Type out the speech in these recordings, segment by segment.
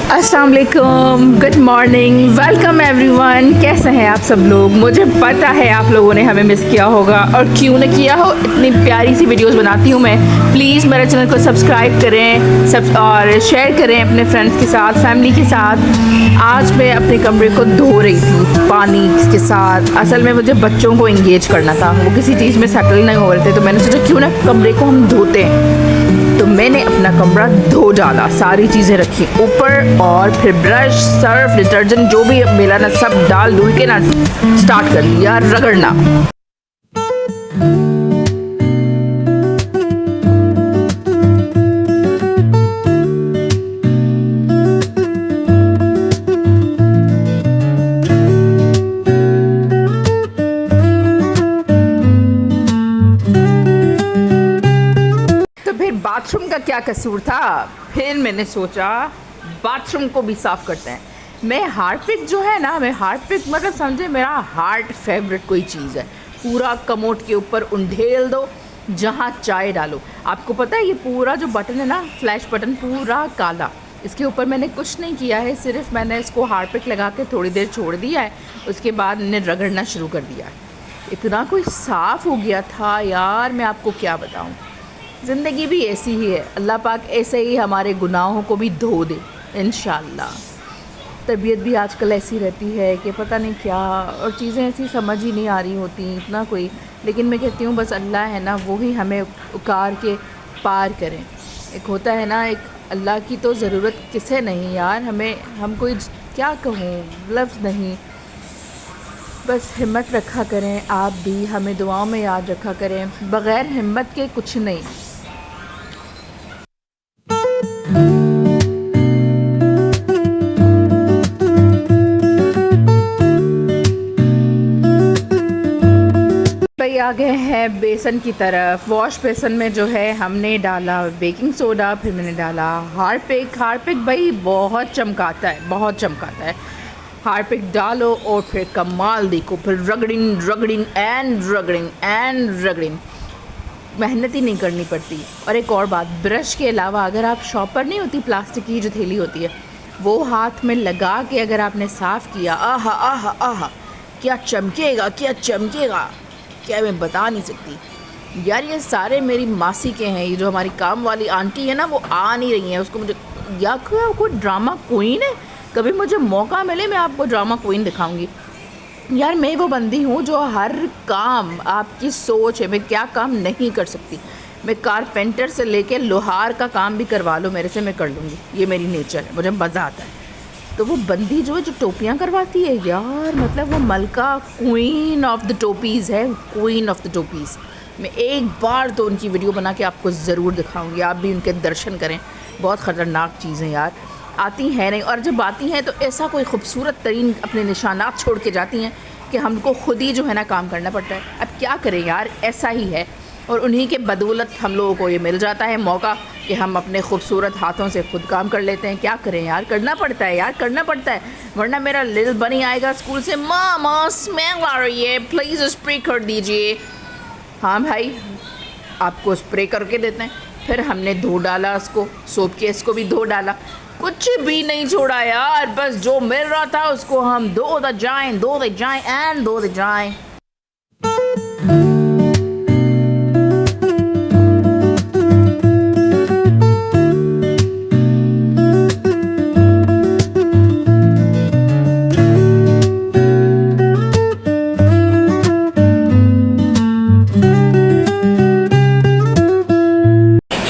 अस्सलाम वालेकुम, good morning, welcome everyone. कैसे हैं आप सब लोग? मुझे पता है आप लोगों ने हमें मिस किया होगा और क्यों न किया हो, इतनी प्यारी सी वीडियोस बनाती हूँ मैं। प्लीज़ मेरे चैनल को सब्सक्राइब करें और शेयर करें अपने फ्रेंड्स के साथ, फैमिली के साथ। आज मैं अपने कमरे को धो रही थी पानी के साथ। असल में मुझे बच्चों को इंगेज करना था, वो किसी चीज़ में सेटल नहीं हो रहे थे, तो मैंने सोचा क्यों ना कमरे को हम धोते हैं। तो मैंने अपना कमरा धो डाला, सारी चीज़ें रखी ऊपर और फिर ब्रश, सर्फ, डिटर्जेंट जो भी मिला ना सब डाल डूल के ना स्टार्ट कर लिया रगड़ना। बाथरूम का क्या कसूर था? फिर मैंने सोचा बाथरूम को भी साफ़ करते हैं। मैं हार्पिक जो है ना, मैं हार्पिक मतलब समझे मेरा हार्ट फेवरेट कोई चीज़ है। पूरा कमोड के ऊपर उंडेल दो, जहाँ चाय डालो। आपको पता है ये पूरा जो बटन है ना, फ्लैश बटन पूरा काला, इसके ऊपर मैंने कुछ नहीं किया है, सिर्फ मैंने इसको हार्पिक लगा के थोड़ी देर छोड़ दिया है। उसके बाद मैंने रगड़ना शुरू कर दिया। इतना कोई साफ़ हो गया था यार, मैं आपको क्या बताऊँ। ज़िंदगी भी ऐसी ही है, अल्लाह पाक ऐसे ही हमारे गुनाहों को भी धो दे इंशाल्लाह। तबीयत भी आजकल ऐसी रहती है कि पता नहीं क्या, और चीज़ें ऐसी समझ ही नहीं आ रही होती इतना कोई। लेकिन मैं कहती हूँ बस अल्लाह है ना, वो ही हमें उकार के पार करें। एक होता है ना, एक अल्लाह की तो ज़रूरत किसे नहीं यार, हम कोई क्या कहूँ, लफ्ज़ नहीं। बस हिम्मत रखा करें, आप भी हमें दुआओं में याद रखा करें। बग़ैर हिम्मत के कुछ नहीं। भाई आ गए हैं बेसन की तरफ। वॉश बेसन में जो है हमने डाला बेकिंग सोडा, फिर मैंने डाला हार्पिक। हार्पिक भाई बहुत चमकाता है, बहुत चमकाता है। हार्पिक डालो और फिर कमाल देखो, फिर रगड़िंग रगड़िंग एंड रगड़िंग एंड रगड़िंग। मेहनत ही नहीं करनी पड़ती। और एक और बात, ब्रश के अलावा अगर आप शॉपर नहीं होती, प्लास्टिक की जो थैली होती है, वो हाथ में लगा के अगर आपने साफ़ किया, आहा आहा आहा, क्या चमकेगा, क्या चमकेगा, क्या मैं बता नहीं सकती यार। ये सारे मेरी मासी के हैं। ये जो हमारी काम वाली आंटी है ना, वो आ नहीं रही हैं। उसको मुझे या कोई ड्रामा क्वीन है, कभी मुझे मौका मिले मैं आपको ड्रामा क्वीन दिखाऊंगी यार। मैं वो बंदी हूँ जो हर काम, आपकी सोच है मैं क्या काम नहीं कर सकती। मैं कारपेंटर से लेके लोहार का काम भी करवा लो मेरे से, मैं कर लूँगी। ये मेरी नेचर है, मुझे मज़ा आता है। तो वो बंदी जो है, जो टोपियाँ करवाती है यार, मतलब वो मलका क्वीन ऑफ द टोपीज़ है, क्वीन ऑफ द टोपीज़। मैं एक बार तो उनकी वीडियो बना के आपको ज़रूर दिखाऊंगी, आप भी उनके दर्शन करें। बहुत ख़तरनाक चीज़ें यार, आती हैं नहीं, और जब आती हैं तो ऐसा कोई खूबसूरत तरीन अपने निशानात छोड़ के जाती हैं कि हमको खुद ही जो है ना काम करना पड़ता है। अब क्या करें यार, ऐसा ही है। और उन्हीं के बदौलत हम लोगों को ये मिल जाता है मौका कि हम अपने खूबसूरत हाथों से खुद काम कर लेते हैं। क्या करें यार, करना पड़ता है यार, करना पड़ता है। वरना मेरा लिल बनी आएगा स्कूल से, मामा स्मेल आ रही है, प्लीज़ स्प्रे कर दीजिए। हाँ भाई, आपको स्प्रे करके देते हैं। फिर हमने धो डाला उसको, सोप के इसको भी धो डाला, कुछ भी नहीं छोड़ा यार। बस जो मिल रहा था उसको हम धो दे जाएं एंड धो दे जाएं।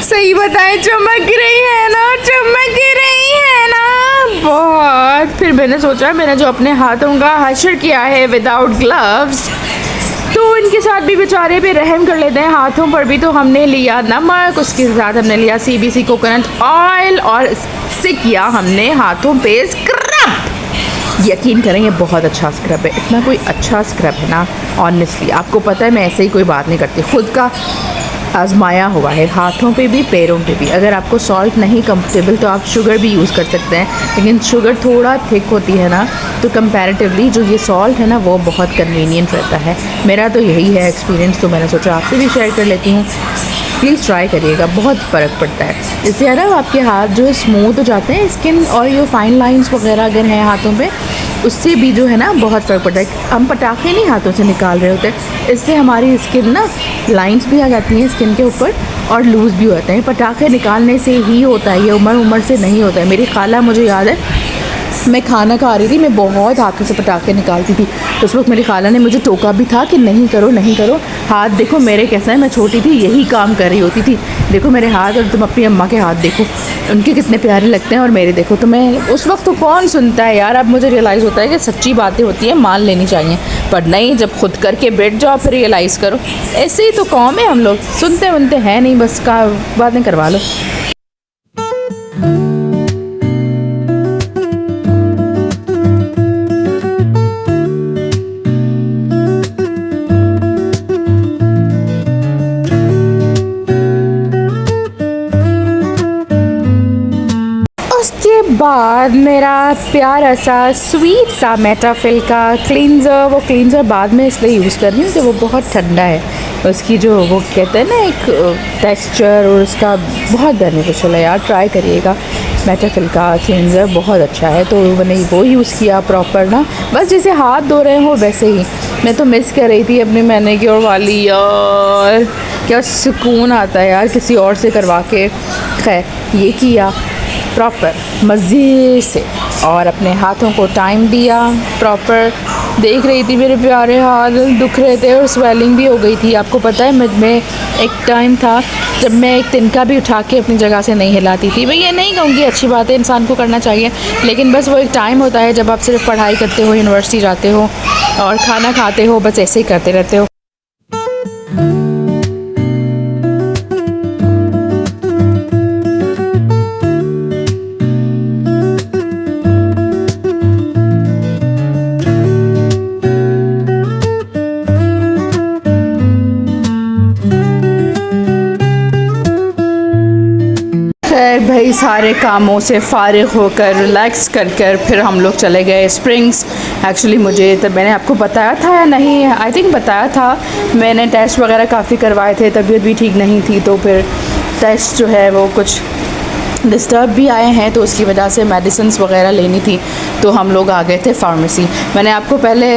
सही बताएं, चमक रही है ना, चमक रही है ना बहुत। फिर मैंने सोचा, मैंने जो अपने हाथों का हशर किया है विदाउट ग्लव्स, तो इनके साथ भी बेचारे पे रहम कर लेते हैं। हाथों पर भी तो हमने लिया नमक, उसके साथ हमने लिया CBC कोकोनट ऑयल, और इससे किया हमने हाथों पे स्क्रब। यकीन करें ये बहुत अच्छा स्क्रब है, इतना कोई अच्छा स्क्रब है ना ऑनेस्टली। आपको पता है मैं ऐसे ही कोई बात नहीं करती, खुद का आजमाया हुआ है, हाथों पे भी पैरों पे भी। अगर आपको सॉल्ट नहीं कंफर्टेबल तो आप शुगर भी यूज़ कर सकते हैं, लेकिन शुगर थोड़ा थिक होती है ना, तो कंपैरेटिवली जो ये सॉल्ट है ना वो बहुत कन्वीनियंट रहता है। मेरा तो यही है एक्सपीरियंस, तो मैंने सोचा आपसे भी शेयर कर लेती हूँ। प्लीज़ ट्राई करिएगा, बहुत फ़र्क पड़ता है। इससे है ना आपके हाथ जो है स्मूथ हो जाते हैं, स्किन और ये फाइन लाइंस वगैरह अगर हैं हाथों पे, उससे भी जो है ना बहुत फ़र्क पड़ता है। हम पटाखे नहीं हाथों से निकाल रहे होते, इससे हमारी स्किन ना लाइंस भी आ जाती हैं स्किन के ऊपर और लूज़ भी होते हैं। पटाखे निकालने से ही होता है, ये उम्र से नहीं होता है। मेरी खाला, मुझे याद है मैं खाना खा रही थी, मैं बहुत हाथों से पटाखे निकालती थी, तो उस वक्त मेरी खाला ने मुझे टोका भी था कि नहीं करो नहीं करो। हाथ देखो मेरे कैसे हैं, मैं छोटी थी यही काम कर रही होती थी। देखो मेरे हाथ, और तुम अपनी अम्मा के हाथ देखो, उनके कितने प्यारे लगते हैं और मेरे देखो। तो मैं उस वक्त तो कौन सुनता है यार, अब मुझे रियलाइज़ होता है कि सच्ची बातें होती हैं, मान लेनी चाहिए। पर नहीं, जब खुद करके बैठ जाओ फिर रियलाइज़ करो। ऐसे ही तो कौम है हम लोग, सुनते वनते हैं नहीं, बस का बातें करवा लो। उसके बाद मेरा प्यारा सा स्वीट सा मेटाफिल का क्लींजर, वो क्लींजर बाद में इसलिए यूज़ कर रही हूँ कि वो बहुत ठंडा है। उसकी जो वो कहते हैं ना एक टेक्सचर, और उसका बहुत बेनिफिशियल है यार, ट्राई करिएगा। मेटाफिल का क्लींजर बहुत अच्छा है, तो मैंने वो यूज़ किया प्रॉपर ना, बस जैसे हाथ धो रहे हो वैसे ही। मैं तो मिस कर रही थी अपनी मैनीक्योर वाली यार, क्या सुकून आता है यार किसी और से करवा के। खैर ये किया प्रॉपर मज़े से और अपने हाथों को टाइम दिया प्रॉपर। देख रही थी मेरे प्यारे हाथ दुख रहे थे और स्वेलिंग भी हो गई थी। आपको पता है मैं एक टाइम था जब मैं एक तिनका भी उठा के अपनी जगह से नहीं हिलाती थी। भाई ये नहीं कहूँगी अच्छी बात है, इंसान को करना चाहिए, लेकिन बस वो एक टाइम होता है जब आप सिर्फ पढ़ाई करते हो, यूनिवर्सिटी जाते हो और खाना खाते हो, बस ऐसे ही करते रहते हो। खैर भाई, सारे कामों से फ़ारिग होकर रिलैक्स कर कर फिर हम लोग चले गए स्प्रिंग्स। एक्चुअली मुझे तो मैंने आपको बताया था या नहीं, आई थिंक बताया था, मैंने टेस्ट वगैरह काफ़ी करवाए थे, तबीयत भी ठीक नहीं थी, तो फिर टेस्ट जो है वो कुछ डिस्टर्ब भी आए हैं, तो उसकी वजह से मेडिसिन्स वगैरह लेनी थी, तो हम लोग आ गए थे फार्मेसी। मैंने आपको पहले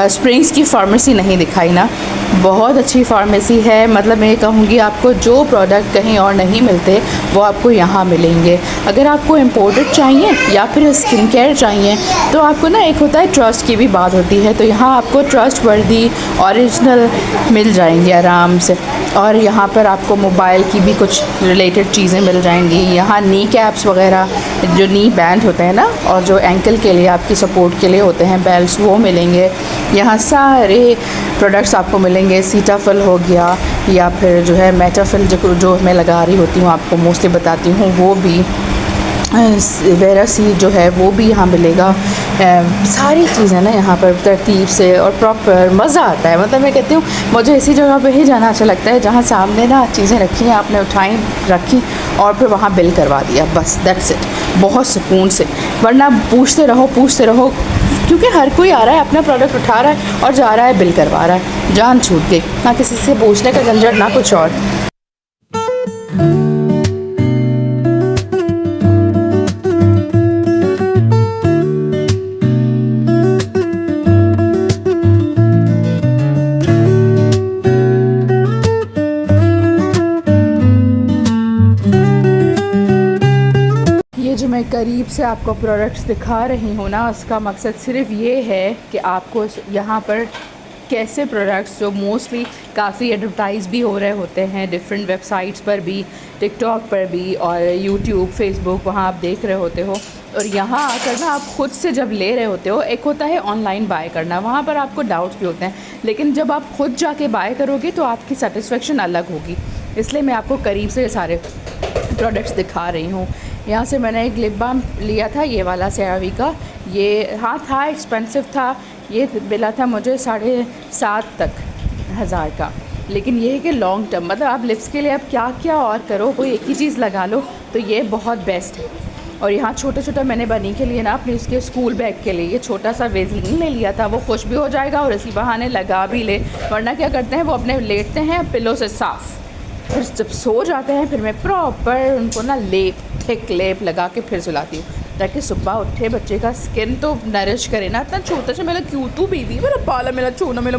स्प्रिंग्स की फ़ार्मेसी नहीं दिखाई ना, बहुत अच्छी फार्मेसी है। मतलब मैं कहूँगी आपको जो प्रोडक्ट कहीं और नहीं मिलते वो आपको यहाँ मिलेंगे। अगर आपको इम्पोर्टेड चाहिए या फिर स्किन केयर चाहिए तो आपको ना, एक होता है ट्रस्ट की भी बात होती है, तो यहाँ आपको ट्रस्ट वर्दी ओरिजिनल मिल जाएंगे आराम से। और यहाँ पर आपको मोबाइल की भी कुछ रिलेटेड चीज़ें मिल जाएंगी। यहाँ नी कैप्स वगैरह, जो नी बैंड होते हैं ना, और जो एंकल के लिए आपकी सपोर्ट के लिए होते हैं बेल्ट्स, वो मिलेंगे। यहाँ सारे प्रोडक्ट्स आपको मिलेंगे। सीटाफिल हो गया, या फिर जो है मेटाफिल जो मैं लगा रही होती हूँ, आपको मोस्टली बताती हूँ, वो भी वेरासी जो है वो भी यहाँ मिलेगा। सारी चीज़ें ना यहाँ पर तरतीब से और प्रॉपर, मज़ा आता है। मतलब मैं कहती हूँ मुझे ऐसी जगह पे ही जाना अच्छा लगता है जहाँ सामने ना चीज़ें रखी हैं, आपने उठाई रखी और फिर वहाँ बिल करवा दिया, बस दैट्स इट, बहुत सुकून से। वरना पूछते रहो क्योंकि हर कोई आ रहा है, अपना प्रोडक्ट उठा रहा है और जा रहा है, बिल करवा रहा है, जान छूट गई, ना किसी से पूछने का झंझट ना कुछ और। मैं करीब से आपको प्रोडक्ट्स दिखा रही हूँ ना, उसका मकसद सिर्फ ये है कि आपको यहाँ पर कैसे प्रोडक्ट्स जो मोस्टली काफ़ी एडवर्टाइज़ भी हो रहे होते हैं डिफरेंट वेबसाइट्स पर भी, टिकटॉक पर भी और यूट्यूब, फेसबुक, वहाँ आप देख रहे होते हो। और यहाँ आकर ना आप ख़ुद से जब ले रहे होते हो, एक होता है ऑनलाइन बाय करना, वहाँ पर आपको डाउट्स भी होते हैं, लेकिन जब आप ख़ुद जाके बाय करोगे तो आपकी सेटिस्फेक्शन अलग होगी। इसलिए मैं आपको करीब से सारे प्रोडक्ट्स दिखा रही हूँ। यहाँ से मैंने एक लिप बाम लिया था, ये वाला CeraVe का, ये हाँ था एक्सपेंसिव था, ये मिला था मुझे 7,500 तक का। लेकिन ये है कि लॉन्ग टर्म, मतलब आप लिप्स के लिए आप क्या क्या और करो, कोई एक ही चीज़ लगा लो तो ये बहुत बेस्ट है। और यहाँ छोटा छोटा मैंने बनी के लिए ना अपने उसके स्कूल बैग के लिए ये छोटा सा वेज़लिन ले लिया था, वो खुश भी हो जाएगा और इसी बहाने लगा भी ले। वरना क्या करते हैं वो अपने लेटते हैं पिलो से साफ़, फिर जब सो जाते हैं फिर मैं प्रॉपर उनको ना लेप, थिक लेप लगा के फिर सुलाती हूँ, ताकि सुबह उठे बच्चे का स्किन तो नरिश करे ना। इतना छोटा सा मेरा क्यों तू बेबी, मेरा पाला मेरा छोना मेरा